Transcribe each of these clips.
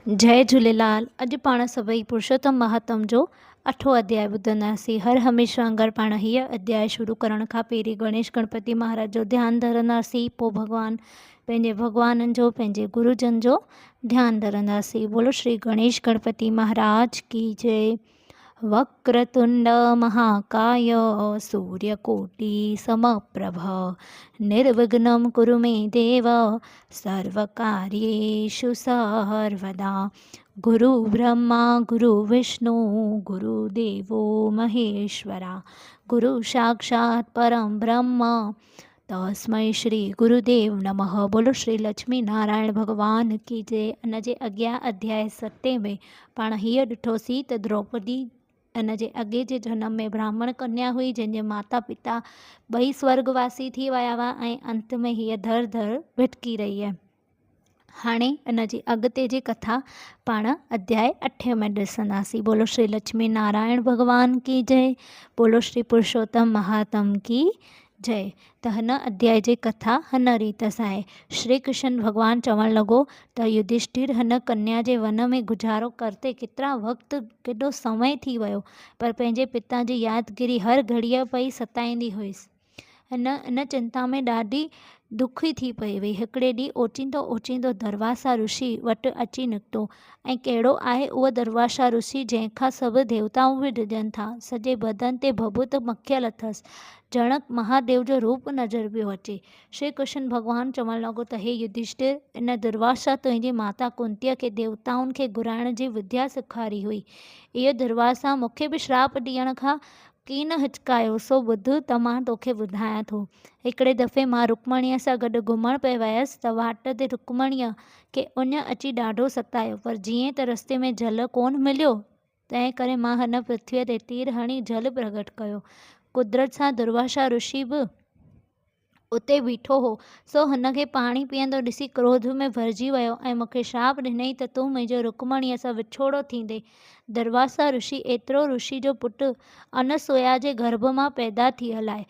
जय झूलेलाल। अॼु पाण सभई पुरुषोत्तम महात्म जो 8 अध्याय ॿुधंदासीं। हर हमेशा वांगुरु पाण हीअ अध्याय शुरू करण खां पहिरीं गणेश गणपति महाराज जो ध्यानु धरंदासीं, पोइ पंहिंजे भॻवाननि जो, पंहिंजे गुरुजन जो ध्यानु धरंदासीं। बोलो श्री गणेश गणपति महाराज की जय। वक्रतुंड महाकाय सूर्यकोटि समप्रभ निर्विघ्नं कुरु मे देव सर्वकार्येषु सर्वदा। गुरु ब्रह्मा गुरु विष्णु गुरुदेवो महेश्वरा गुरु साक्षात् परम ब्रह्म तस्मै श्री गुरुदेव नमः। बोलो श्री लक्ष्मी नारायण भगवान की जय। इन जे अॻियां अध्याय 7 में पाण हीअ ॾिठोसीं त द्रौपदी इन जे अॻे जे जनम में ब्राह्मण कन्या हुई, जंहिंजे माता पिता ॿई स्वर्गवासी थी विया हुआ ऐं अंत में हीअ धर धर भिटकी रही आहे। हाणे इन जी अॻिते जी कथा पाण अध्याय 8 में ॾिसंदासीं। बोलो श्री लक्ष्मी नारायण भगवान की जय। बोलो श्री पुरुषोत्तम महात्म की जय। त हिन अध्याय जी कथा हिन रीत सां आहे। श्री कृष्ण भगवान चवणु लॻो त युधिष्ठिर हिन कन्या जे वन में गुज़ारो करते केतिरा वक़्तु केॾो समय थी वियो, पर पंहिंजे पिता जी यादगिरी हर घड़ीअ पई सताईंदी हुईसि। इन चिंता में ॾाढी दुखी थी पई हुई। हिकिड़े ॾींहुं ओचींदो दरवासा ऋषि वटि अची निकितो। ऐं कहिड़ो आहे उहो दरवासा ऋषि जंहिंखां सभु देवताऊं बि डिॼनि था। सॼे बदन ते भभूत मखियल अथसि, ॼण महादेव जो रूप नज़र पियो अचे। श्री कृष्ण भॻवानु चवणु लॻो त हे युधिष्ठिर, इन दुर्वासा तुंहिंजी माता कुंतीअ खे देवताउनि खे घुराइण जी विद्या सेखारी हुई। इहो दुर्वासा मूंखे बि श्राप ॾियण खां कीन हिचकायो, सो ॿुध त मां तोखे ॿुधायां थो। हिकिड़े दफ़े मां रुक्मणीअ सां गॾु घुमण पिए वियसि त वाट ते रुक्मणीअ खे उञ अची ॾाढो सतायो, पर जीअं त रस्ते में जल कोन मिलियो, तंहिं करे मां हिन पृथ्वीअ ते तीर हणी जल प्रगट कयो। कुदरत सां दुर्वासा ऋषि बि उते बीठो हो, सो हिनखे पाणी पीअंदो ॾिसी क्रोध में भरिजी वियो ऐं मूंखे श्राप ॾिनई त तूं मुंहिंजो रुक्मणीअ सां विछोड़ो थींदे। दुर्वासा ऋषि एतिरो ऋषि जो पुटु अनसुया जे गर्भ मां पैदा थियल आहे।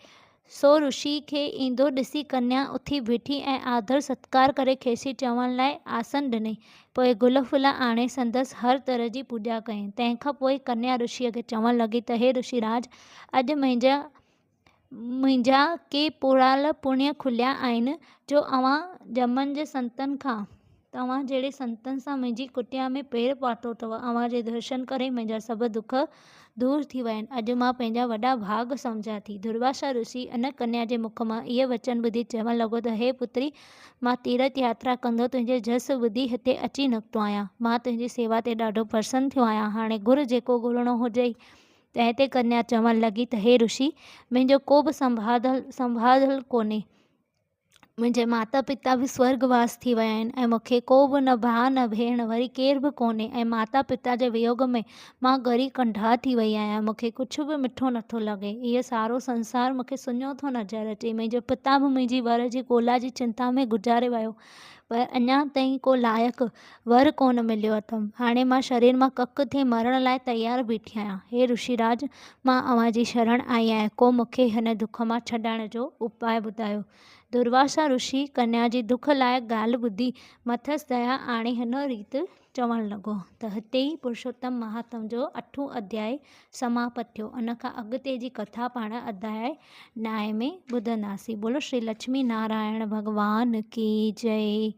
सो ऋषि खे ईंदो ॾिसी कन्या उथी बीठी ऐं आदर सत्कार करे खेसि चवण लाइ आसन ॾिनई। पोइ गुल फुल आणे संदसि हर तरह जी पूॼा कयईं। तंहिंखां पोइ कन्या ऋषिअ खे चवणु लॻी त हे ऋषिराज, अॼु मुंहिंजा के पुराल पुण्य खुलिया आहिनि जो अव्हां जमन जे संतनि खां, तव्हां जहिड़े संतनि सां मुंहिंजी कुटिया में पेर पातो अथव। अव्हां जे दर्शन करे मुंहिंजा सभु दुख दूर थी विया आहिनि। अॼु मां पंहिंजा वॾा भाग सम्झां थी। दुर्वासा ऋषि इन कन्या जे मुख मां इहे वचन ॿुधी चवणु लॻो त हे पुत्री, मां तीर्थ यात्रा कंदो तुंहिंजे जस ॿुधी हिते अची निकितो आहियां। मां तुंहिंजी सेवा ते ॾाढो प्रसन्न थियो आहियां। हाणे घुर जेको घुरिणो हुजई। तंहिं ते कन्या चवणु लॻी त हे ऋषि, मुंहिंजो को बि संभाल कोन्हे। मुंहिंजे माता पिता बि स्वर्गवास थी विया आहिनि ऐं मूंखे को बि न भाउ न भेण, वरी केर बि कोन्हे। ऐं माता पिता जे वियोग में मां ॻरी कंढा थी वई आहियां। मूंखे कुझु बि मिठो नथो लॻे। इहो सारो संसार मूंखे सुञो थो नज़र अचे। मुंहिंजो पिता बि मुंहिंजी वर जी ॻोल्हा जी चिंता में गुज़ारे वियो, पर अञा ताईं को लाइक़ु वर कोन मिलियो अथमि। हाणे मां शरीर मां कक थिए मरण लाइ तयारु बीठी आहियां। हे ऋषिराज, मां अव्हां जी शरण आई आहियां। को मूंखे हिन दुख मां छॾाइण जो उपाय ॿुधायो। दुर्वासा ऋषि कन्या जी दुख लाइक़ु ॻाल्हि ॿुधी मथसि दया आणे हिन रीति चवणु लॻो। त हिते ई पुरुषोत्तम महात्म जो 8 अध्याय समाप्त थियो। इन खां अॻिते जी कथा पाण अध्याय 9 में ॿुधंदासीं। बोलो श्री लक्ष्मी नारायण भगवान की जय।